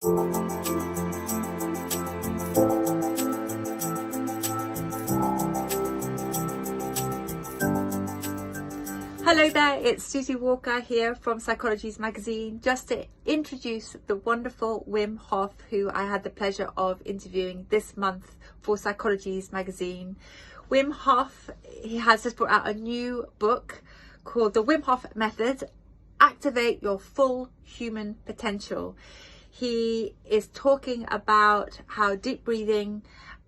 Hello there, it's Suzy Walker here from Psychologies magazine, just to introduce the wonderful Wim Hof, who I had the pleasure of interviewing this month for Psychologies magazine. Wim Hof, he has just brought out a new book called the Wim Hof Method, Activate Your Full Human Potential. He is talking about how deep breathing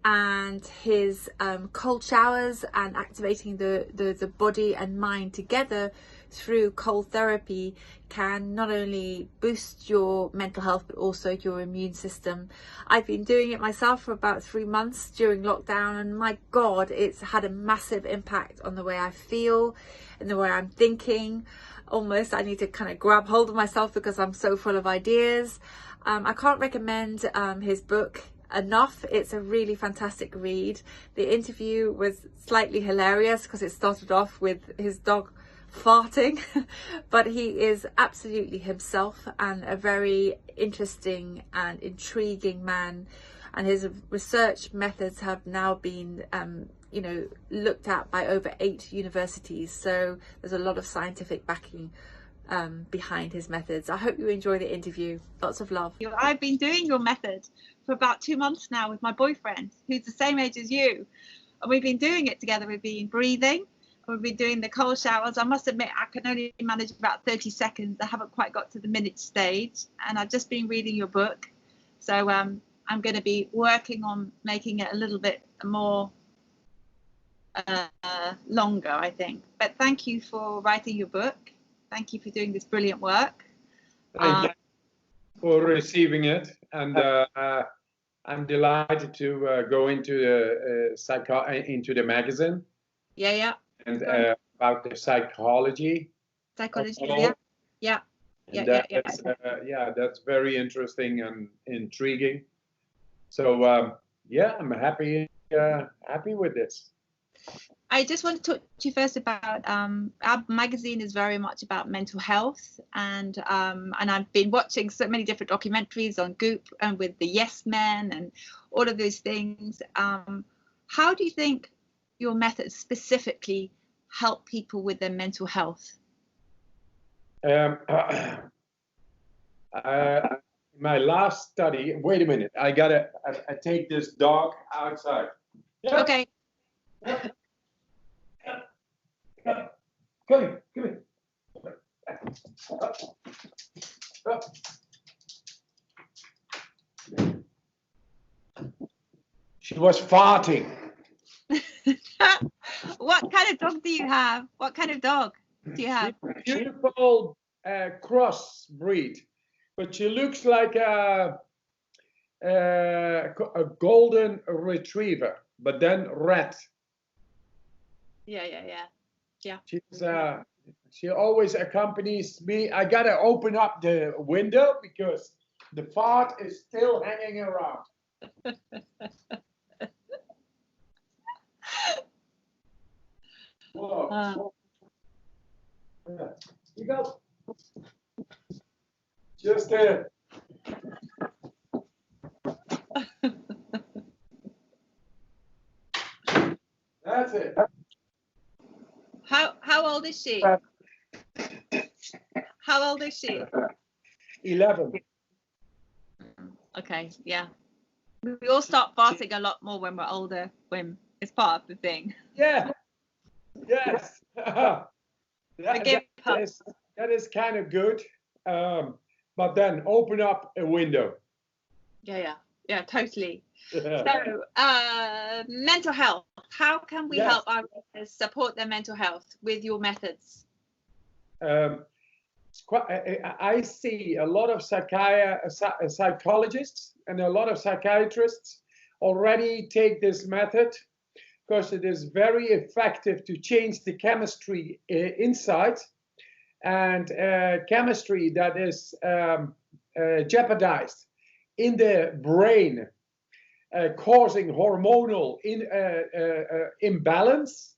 and his cold showers and activating the body and mind together through cold therapy can not only boost your mental health but also your immune system. I've been doing it myself for about 3 months during lockdown, and my God, it's had a massive impact on the way I feel and the way I'm thinking. Almost I need to kind of grab hold of myself because I'm so full of ideas. I can't recommend his book enough. It's a really fantastic read. The interview was slightly hilarious because it started off with his dog farting, but he is absolutely himself and a very interesting and intriguing man, and his research methods have now been looked at by over 8 universities, so there's a lot of scientific backing behind his methods. I hope you enjoy the interview. Lots of love. I've been doing your method for about 2 months now with my boyfriend, who's the same age as you, and we've been doing it together. We've been breathing, we've been doing the cold showers. I must admit I can only manage about 30 seconds. I haven't quite got to the minute stage, and I've just been reading your book, so I'm going to be working on making it a little bit more longer, I think. But thank you for writing your book. Thank you for doing this brilliant work. Thank you for receiving it, and I'm delighted to go into the magazine. Yeah. And about the psychology. Yeah. That's very interesting and intriguing. So I'm happy with this. I just want to talk to you first about our magazine is very much about mental health, and I've been watching so many different documentaries on Goop and with the Yes Men and all of those things. How do you think your methods specifically help people with their mental health? My last study. Wait a minute. I take this dog outside. Yeah. Okay. Come here. Up. She was farting. What kind of dog do you have? What kind of dog do you have? Beautiful cross breed, but she looks like a golden retriever, but then red. Yeah. She always accompanies me. I gotta open up the window because the fart is still hanging around. Whoa. Here you go. Just there. That's it. How old is she? How old is she? 11. Okay, yeah. We all start farting a lot more when we're older, Wim. It's part of the thing. Yeah. Yes. that is kind of good. But then open up a window. Yeah, totally. So, mental health. How can we help our readers support their mental health with your methods? I see a lot of psychologists and a lot of psychiatrists already take this method because it is very effective to change the chemistry inside, and chemistry that is jeopardized in the brain, causing hormonal imbalance.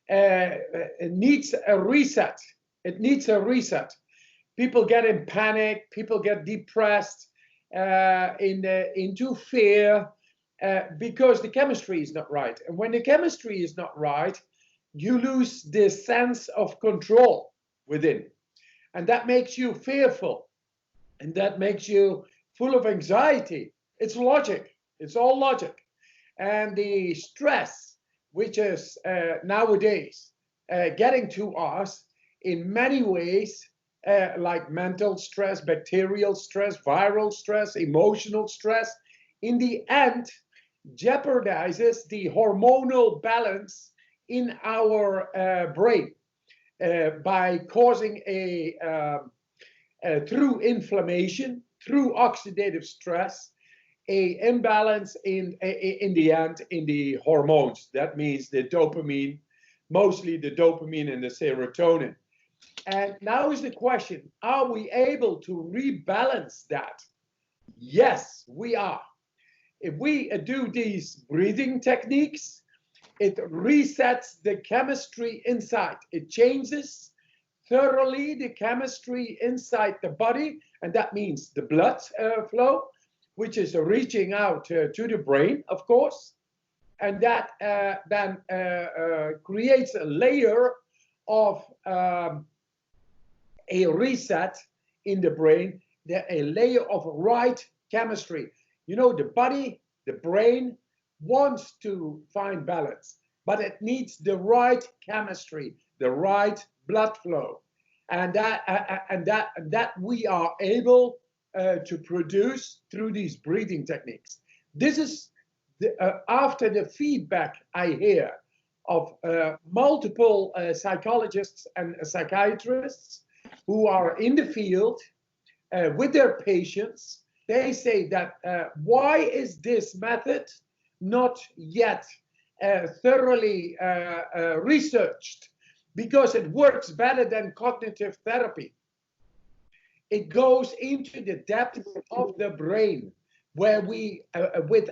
It needs a reset. People get in panic, people get depressed, into fear, because the chemistry is not right. And when the chemistry is not right, you lose the sense of control within. And that makes you fearful. And that makes you full of anxiety. It's logic. It's all logic. And the stress, which is nowadays getting to us in many ways, like mental stress, bacterial stress, viral stress, emotional stress, in the end jeopardizes the hormonal balance in our brain by causing through inflammation, through oxidative stress, a imbalance in the end in the hormones. That means the dopamine, mostly the dopamine and the serotonin. And now is the question, are we able to rebalance that? Yes, we are. If we do these breathing techniques, it resets the chemistry inside. It changes thoroughly the chemistry inside the body, and that means the blood flow, which is reaching out to the brain, of course, and that then creates a layer of a reset in the brain, a layer of right chemistry. You know, the body, the brain wants to find balance, but it needs the right chemistry, the right blood flow, and that we are able to produce through these breathing techniques. This is after the feedback I hear of multiple psychologists and psychiatrists who are in the field with their patients. They say that why is this method not yet thoroughly researched? Because it works better than cognitive therapy. It goes into the depth of the brain, where we, with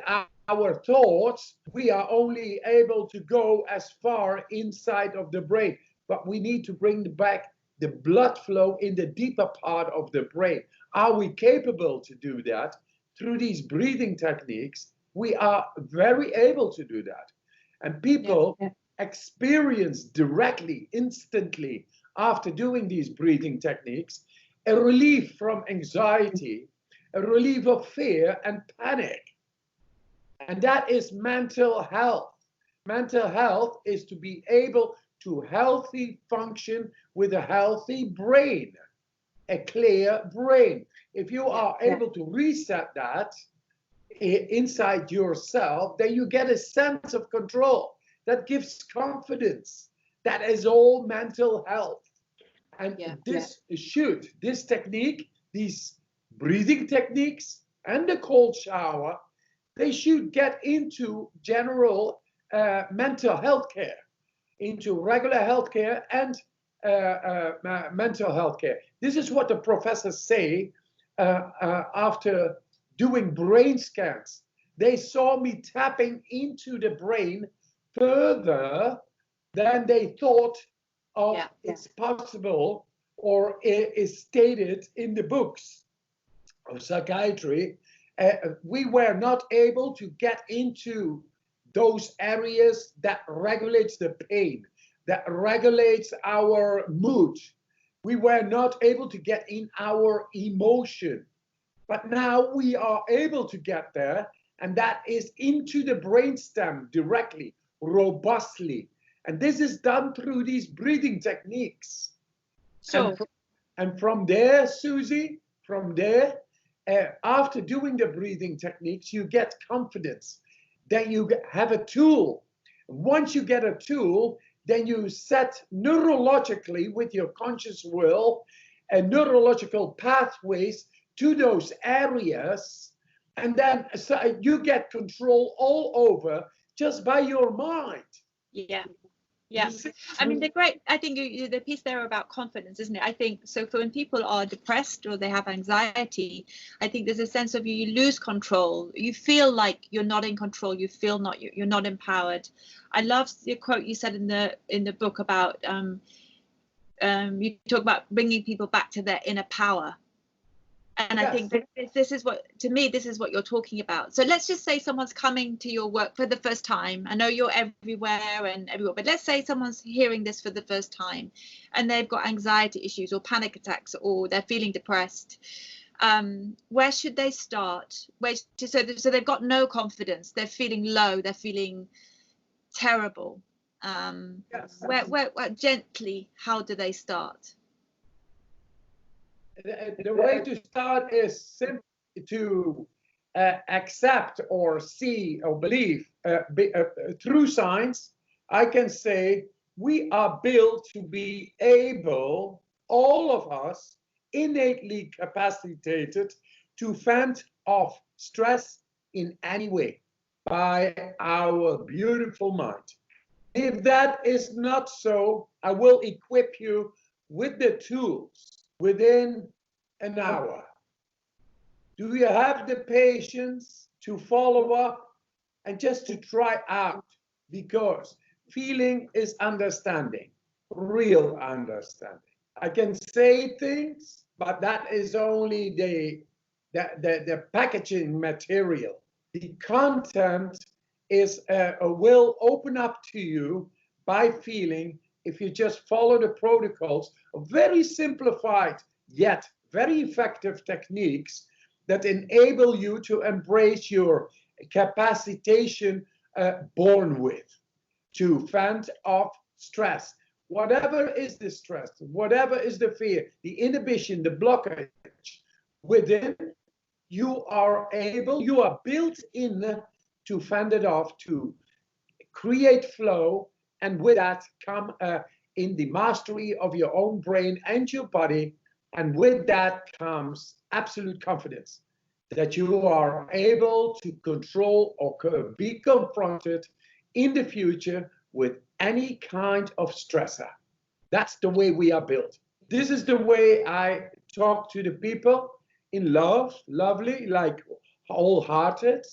our thoughts, we are only able to go as far inside of the brain. But we need to bring back the blood flow in the deeper part of the brain. Are we capable to do that? Through these breathing techniques, we are very able to do that. And people experience directly, instantly, after doing these breathing techniques, a relief from anxiety, a relief of fear and panic. And that is mental health. Mental health is to be able to healthy function with a healthy brain, a clear brain. If you are able to reset that inside yourself, then you get a sense of control that gives confidence. That is all mental health. And this technique, these breathing techniques and the cold shower, they should get into general mental health care, into regular health care and mental health care. This is what the professors say after doing brain scans. They saw me tapping into the brain further than they thought of it's possible or is stated in the books of psychiatry. We were not able to get into those areas that regulates the pain, that regulates our mood. We were not able to get in our emotion. But now we are able to get there, and that is into the brainstem directly, robustly. And this is done through these breathing techniques. So, and from there, Suzy, from there, after doing the breathing techniques, you get confidence. Then you have a tool. Once you get a tool, then you set neurologically with your conscious will and neurological pathways to those areas. And then you get control all over just by your mind. Yeah. Yeah, I mean, I think the piece there about confidence, isn't it? I think so for when people are depressed or they have anxiety, I think there's a sense of you lose control. You feel like you're not in control. You feel you're not empowered. I love the quote you said in the book about you talk about bringing people back to their inner power. And I think this is what, to me, this is what you're talking about. So let's just say someone's coming to your work for the first time. I know you're everywhere and everywhere, but let's say someone's hearing this for the first time and they've got anxiety issues or panic attacks, or they're feeling depressed. Where should they start? So they've got no confidence. They're feeling low. They're feeling terrible. Where gently, how do they start? The way to start is simply to accept or see or believe through science. I can say we are built to be able, all of us, innately capacitated to fend off stress in any way by our beautiful mind. If that is not so, I will equip you with the tools within an hour. Do you have the patience to follow up and just to try out? Because feeling is understanding, real understanding. I can say things, but that is only the packaging material. The content is will open up to you by feeling, if you just follow the protocols of very simplified yet very effective techniques that enable you to embrace your capacitation born with, to fend off stress. Whatever is the stress, whatever is the fear, the inhibition, the blockage within, you are built in to fend it off, to create flow, and with that come in the mastery of your own brain and your body. And with that comes absolute confidence that you are able to control or be confronted in the future with any kind of stressor. That's the way we are built. This is the way I talk to the people, in love, lovely, like wholehearted,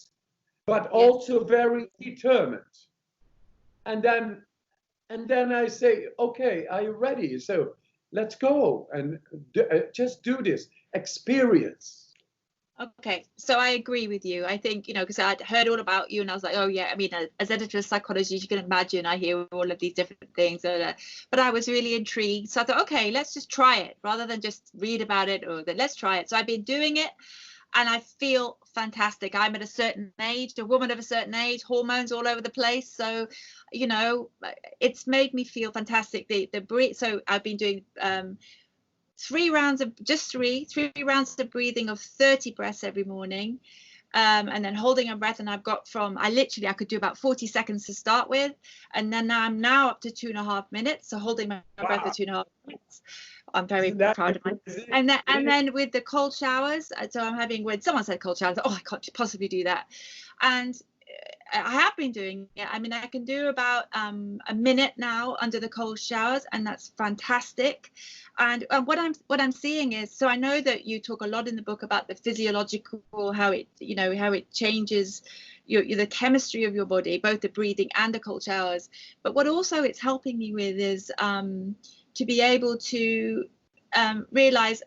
but also very determined. And then I say, okay, are you ready? So let's go and just do this experience. Okay, so I agree with you. I think, because I'd heard all about you and I was like, oh yeah, I mean, as editor of psychology, you can imagine I hear all of these different things, but I was really intrigued. So I thought, okay, let's just try it rather than just read about it, or let's try it. So I've been doing it and I feel fantastic. I'm at a certain age, a woman of a certain age, hormones all over the place. So, it's made me feel fantastic. So I've been doing 3 rounds of breathing of 30 breaths every morning, and then holding a breath. And I've got I could do about 40 seconds to start with, and then I'm now up to 2.5 minutes. So holding my breath for 2.5 minutes. I'm very proud of myself. And then with the cold showers, so I'm having, when someone said cold showers, I can't possibly do that. And I have been doing it. I mean, I can do about a minute now under the cold showers, and that's fantastic. And what I'm seeing is, so I know that you talk a lot in the book about the physiological, how it changes the chemistry of your body, both the breathing and the cold showers. But what also it's helping me with is to be able to realize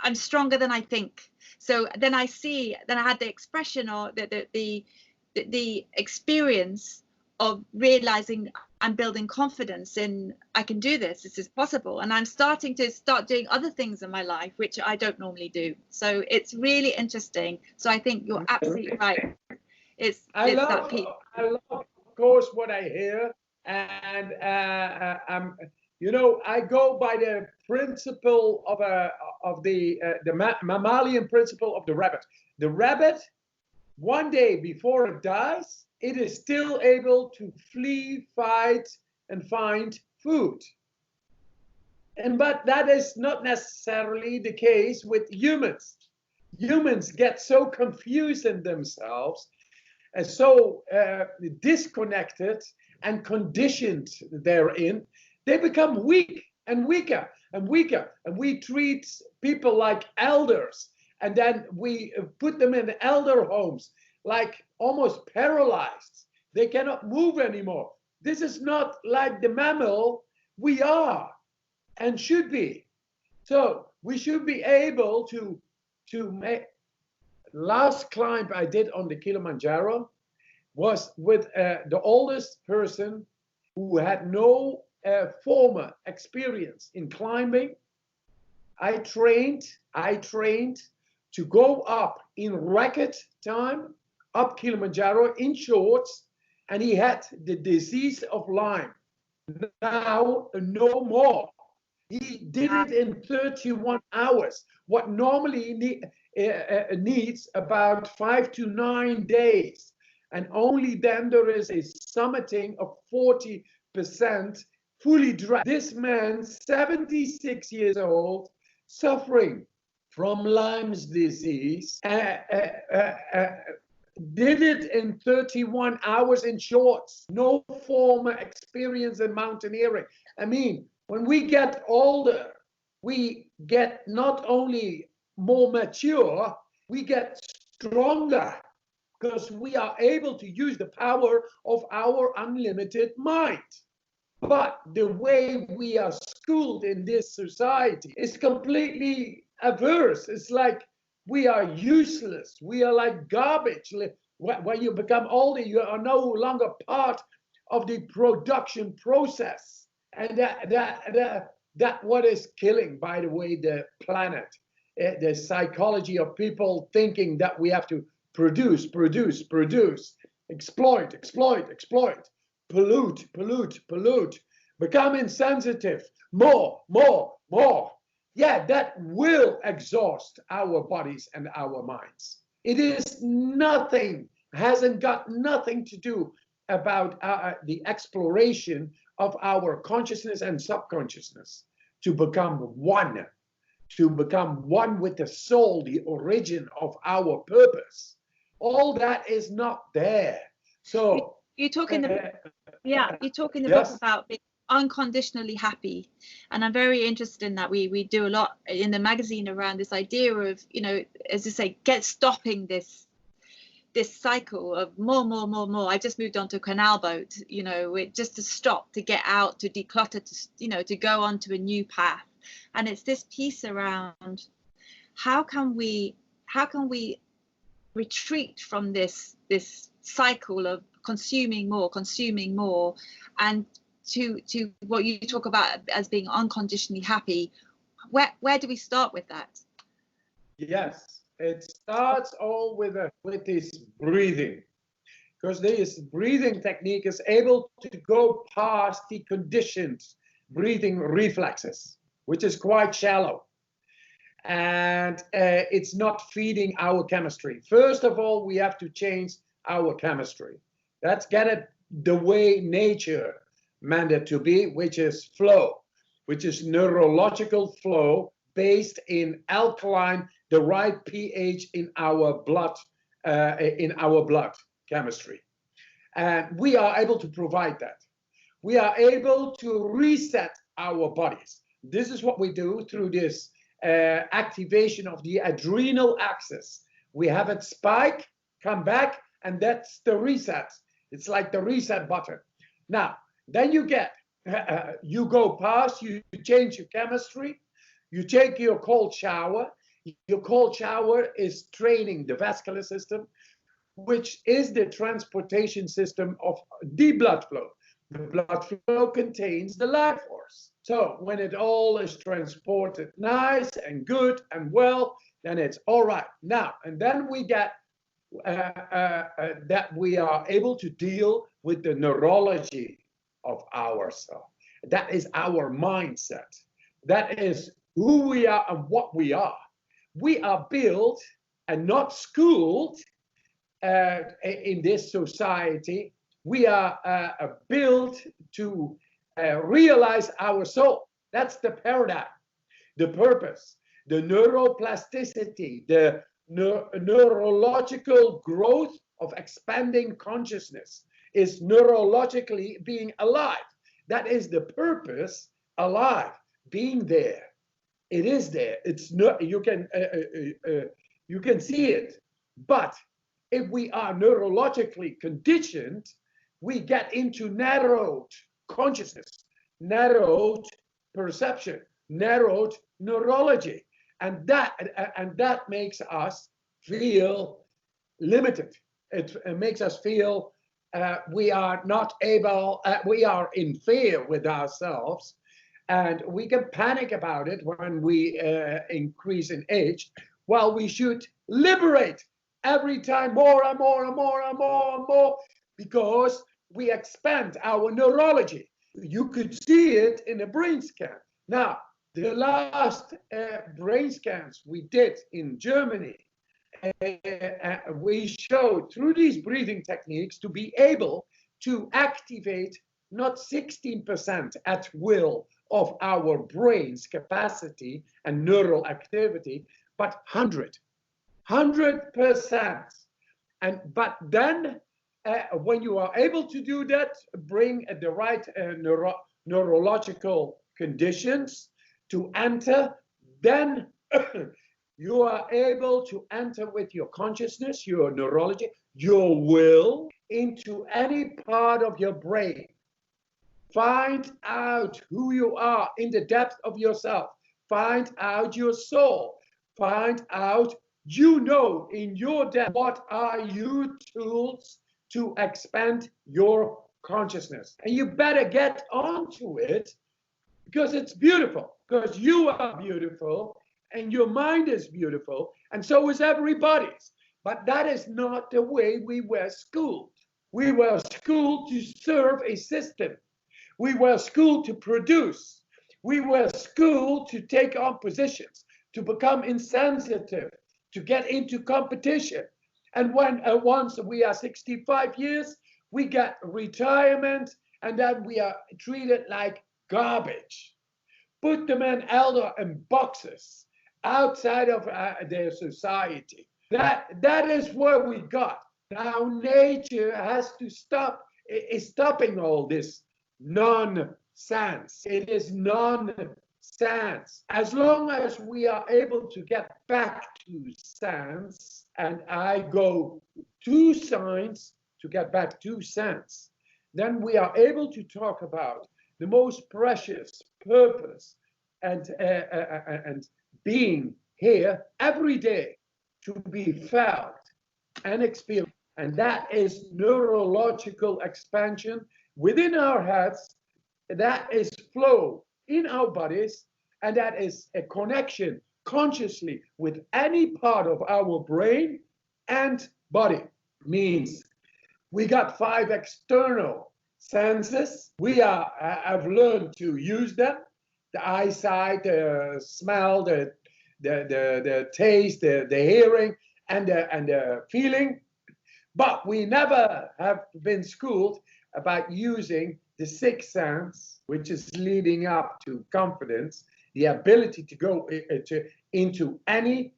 I'm stronger than I think. So then I had the expression, or the experience of realizing I'm building confidence in, I can do this is possible. And I'm starting to doing other things in my life, which I don't normally do. So it's really interesting. So I think you're absolutely right. I love, of course, what I hear. And I go by the principle of the mammalian principle of the rabbit. The rabbit, one day before it dies, it is still able to flee, fight, and find food. But that is not necessarily the case with humans. Humans get so confused in themselves and so disconnected and conditioned therein, they become weak and weaker and weaker. And we treat people like elders, and then we put them in elder homes, like almost paralyzed. They cannot move anymore. This is not like the mammal we are and should be. So we should be able to to make. Last climb I did on the Kilimanjaro was with the oldest person who had no former experience in climbing. I trained to go up in record time, up Kilimanjaro in shorts, and he had the disease of Lyme. Now, no more. He did it in 31 hours, what normally needs about 5 to 9 days. And only then there is a summiting of 40% fully dry. This man, 76 years old, suffering from Lyme's disease, did it in 31 hours in shorts. No former experience in mountaineering. I mean, when we get older, we get not only more mature, we get stronger because we are able to use the power of our unlimited mind. But the way we are schooled in this society is completely averse. It's like we are useless. We are like garbage. When you become older, you are no longer part of the production process. And that what is killing, by the way, the planet. The psychology of people thinking that we have to produce, exploit, pollute, become insensitive, more. Yeah, that will exhaust our bodies and our minds. It is nothing, hasn't got nothing to do about the exploration of our consciousness and subconsciousness to become one with the soul, the origin of our purpose. All that is not there. So you talk in the yes. book about being unconditionally happy, and I'm very interested in that. We do a lot in the magazine around this idea of, you know, as I say, stopping this cycle of more. I just moved onto a canal boat, you know, just to stop, to get out, to declutter, to, you know, to go onto a new path. And it's this piece around how can we retreat from this cycle of consuming more, and to what you talk about as being unconditionally happy. Where do we start with that? Yes, it starts all with this breathing, because this breathing technique is able to go past the conditioned breathing reflexes, which is quite shallow, and it's not feeding our chemistry. First of all, we have to change our chemistry. Let's get it the way nature meant it to be, which is flow, which is neurological flow based in alkaline, the right pH in our blood chemistry. And we are able to provide that. We are able to reset our bodies. This is what we do through this activation of the adrenal axis. We have it spike, come back, and that's the reset. It's like the reset button. Now, then you get, you go past, you change your chemistry, you take your cold shower. Your cold shower is training the vascular system, which is the transportation system of the blood flow. The blood flow contains the life force. So when it all is transported nice and good and well, then it's all right. Now, and then we get that we are able to deal with the neurology of ourselves. That is our mindset. That is who we are and what we are. We are built and not schooled in this society. We are built to realize our soul. That's the paradigm, the purpose, the neuroplasticity, the neurological growth of expanding consciousness is neurologically being alive. That is the purpose, alive, being there. It is there. It's not, you can see it. But if we are neurologically conditioned, we get into narrowed consciousness, narrowed perception, narrowed neurology. and that makes us feel limited. It makes us feel we are not able, we are in fear with ourselves, and we can panic about it when we increase in age. Well, we should liberate every time more and more and more and more and more, because we expand our neurology. You could see it in a brain scan. Now, the last brain scans we did in Germany, we showed through these breathing techniques to be able to activate not 16% at will of our brain's capacity and neural activity, but 100%. But then when you are able to do that, bring the right neurological conditions to enter, then you are able to enter with your consciousness, your neurology, your will, into any part of your brain. Find out who you are in the depth of yourself. Find out your soul. Find out, in your depth, what are your tools to expand your consciousness. And you better get onto it, because it's beautiful, because you are beautiful, and your mind is beautiful, and so is everybody's. But that is not the way we were schooled. We were schooled to serve a system. We were schooled to produce. We were schooled to take on positions, to become insensitive, to get into competition. And when once we are 65 years, we get retirement, and then we are treated like garbage. Put the men elder in boxes outside of their society. That is where we got. Now nature has to stop, is stopping all this nonsense. It is nonsense. As long as we are able to get back to sense, and I go to science to get back to sense, then we are able to talk about the most precious purpose and being here every day to be felt and experienced. And that is neurological expansion within our heads, that is flow in our bodies, and that is a connection consciously with any part of our brain and body. Means we got 5 external senses. We have learned to use them: the eyesight, the smell, the taste, the hearing, and the feeling. But we never have been schooled about using the 6th sense, which is leading up to confidence, the ability to go into any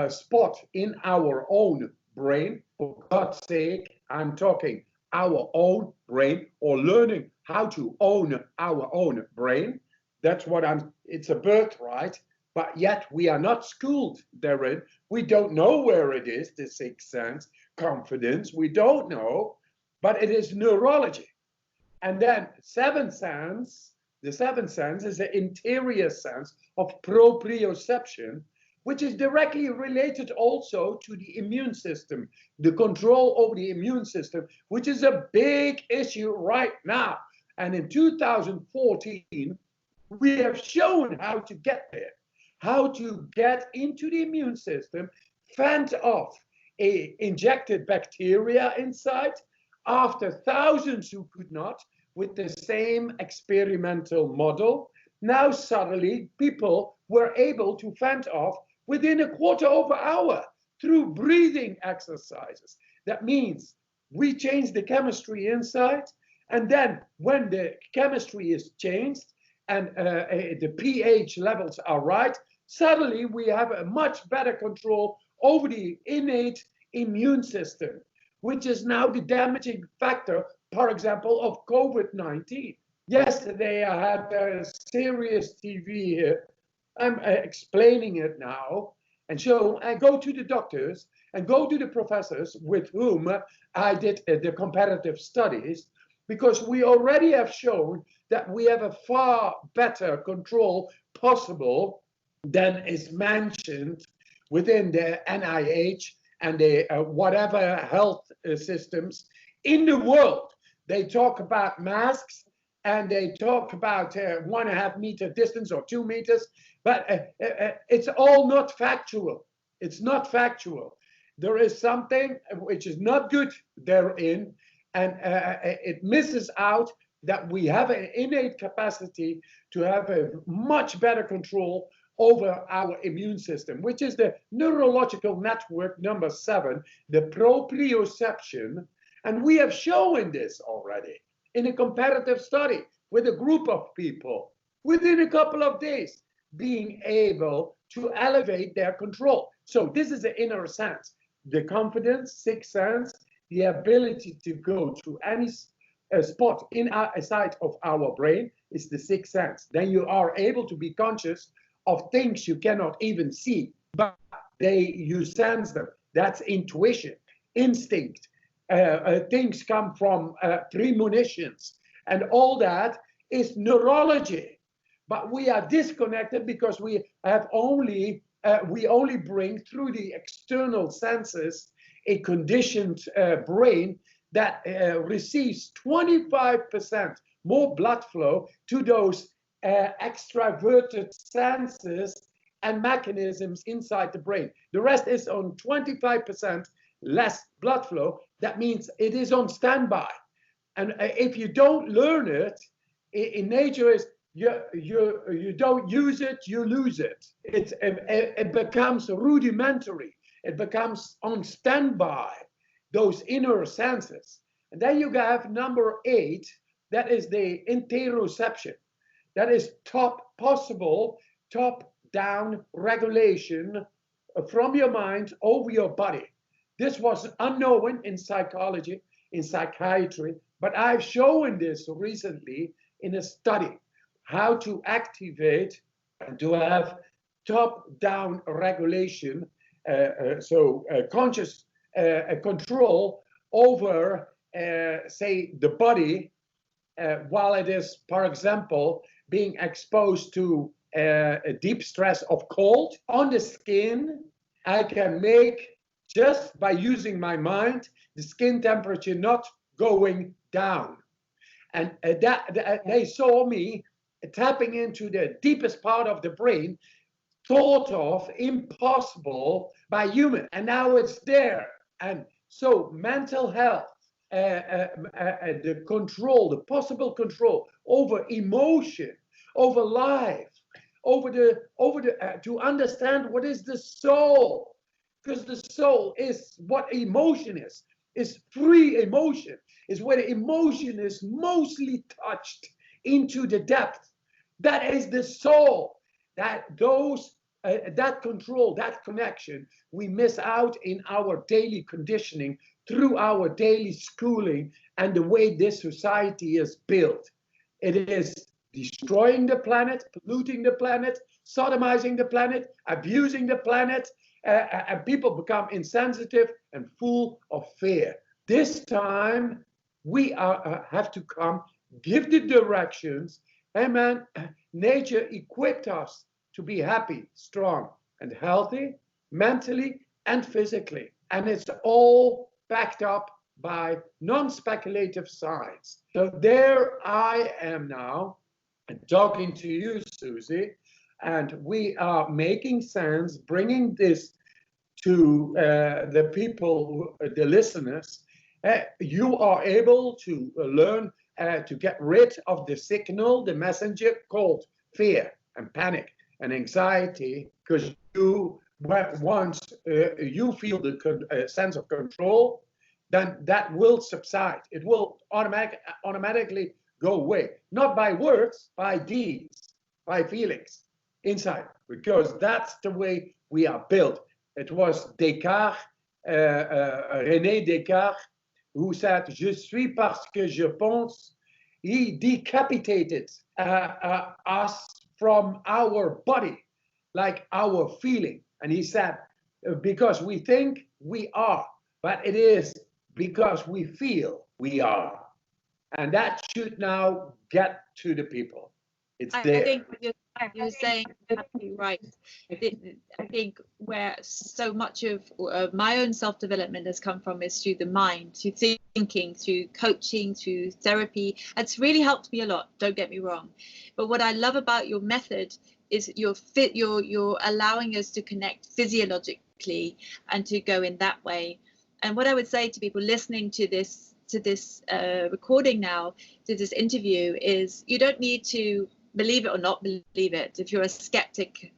spot in our own brain. For God's sake, I'm talking our own brain, or learning how to own our own brain. That's what it's a birthright, but yet we are not schooled therein. We don't know where it is, the 6th sense, confidence, we don't know, but it is neurology. And then 7th sense, the 7th sense is the interior sense of proprioception, which is directly related also to the immune system, the control over the immune system, which is a big issue right now. And in 2014, we have shown how to get there, how to get into the immune system, fend off injected bacteria inside, after thousands who could not, with the same experimental model. Now suddenly people were able to fend off within a quarter of an hour through breathing exercises. That means we change the chemistry inside, and then when the chemistry is changed and the pH levels are right, suddenly we have a much better control over the innate immune system, which is now the damaging factor, for example, of COVID-19. Yesterday I had a serious TV here. I'm explaining it now. And so I go to the doctors and go to the professors with whom I did the comparative studies, because we already have shown that we have a far better control possible than is mentioned within the NIH and the whatever health systems in the world. They talk about masks and they talk about 1.5 meter distance or 2 meters, but it's all not factual. It's not factual. There is something which is not good therein, and it misses out that we have an innate capacity to have a much better control over our immune system, which is the neurological network number 7, the proprioception. And we have shown this already in a comparative study with a group of people within a couple of days being able to elevate their control. So this is the inner sense, the confidence, sixth sense, the ability to go to any spot inside of our brain is the sixth sense. Then you are able to be conscious of things you cannot even see, but you sense them. That's intuition, instinct. Things come from premonitions, and all that is neurology. But we are disconnected because we only bring through the external senses a conditioned brain that receives 25% more blood flow to those extraverted senses and mechanisms inside the brain. The rest is on 25% less blood flow. That means it is on standby. And if you don't learn it, in nature is you don't use it, you lose it. It becomes rudimentary. It becomes on standby, those inner senses. And then you have number 8, that is the interoception. That is top-down regulation from your mind over your body. This was unknown in psychology, in psychiatry, but I've shown this recently in a study, how to activate and to have top-down regulation, conscious control over, say, the body, while it is, for example, being exposed to a deep stress of cold on the skin. I can make, just by using my mind, the skin temperature not going down. And they saw me tapping into the deepest part of the brain, thought of impossible by human, and now it's there. And so mental health, the control, the possible control over emotion, over life, over the to understand what is the soul, because the soul is what emotion is free emotion, is where the emotion is mostly touched into the depth. That is the soul. That control, that connection, we miss out in our daily conditioning through our daily schooling and the way this society is built. It is destroying the planet, polluting the planet, sodomizing the planet, abusing the planet, and people become insensitive and full of fear. This time, we have to come, give the directions. Amen. Nature equipped us to be happy, strong, and healthy, mentally and physically. And it's all backed up by non-speculative science. So there I am now, talking to you, Suzy, and we are making sense, bringing this to the people, the listeners. You are able to learn to get rid of the signal, the messenger called fear and panic and anxiety, because once you feel the sense of control, then that will subside. It will automatically go away, not by words, by deeds, by feelings inside, because that's the way we are built. It was Descartes, René Descartes, who said, "Je suis parce que je pense." He decapitated us from our body, like our feeling. And he said, because we think we are, but it is because we feel we are. And that should now get to the people. It's there. I think what you're You're saying absolutely right. I think where so much of my own self-development has come from is through the mind, through thinking, through coaching, through therapy. It's really helped me a lot, don't get me wrong. But what I love about your method is you're allowing us to connect physiologically and to go in that way. And what I would say to people listening to this recording now, to this interview, is you don't need to believe it or not believe it. If you're a skeptic,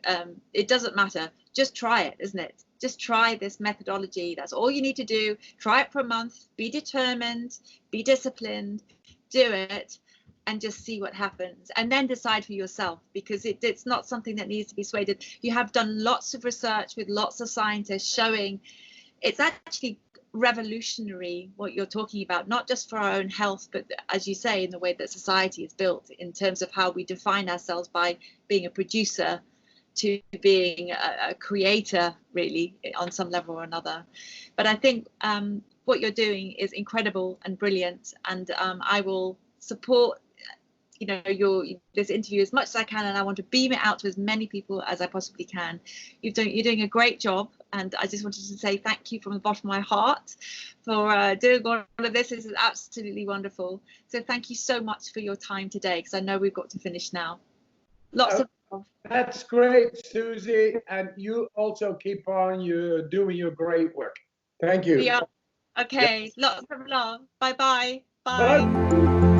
it doesn't matter. Just try it, isn't it? Just try this methodology. That's all you need to do. Try it for a month. Be determined, be disciplined, do it, and just see what happens. And then decide for yourself, because it's not something that needs to be swayed. You have done lots of research with lots of scientists showing it's actually revolutionary what you're talking about, not just for our own health, but as you say, in the way that society is built, in terms of how we define ourselves by being a producer to being a creator, really, on some level or another. But I think what you're doing is incredible and brilliant, and I will support this interview as much as I can, and I want to beam it out to as many people as I possibly can. You're doing a great job, and I just wanted to say thank you from the bottom of my heart for doing all of this. This is absolutely wonderful. So thank you so much for your time today, because I know we've got to finish now. Lots of love. That's great, Suzy, and you also keep on doing your great work. Thank you. Yeah. Okay. Yep. Lots of love. Bye-bye. Bye. Bye.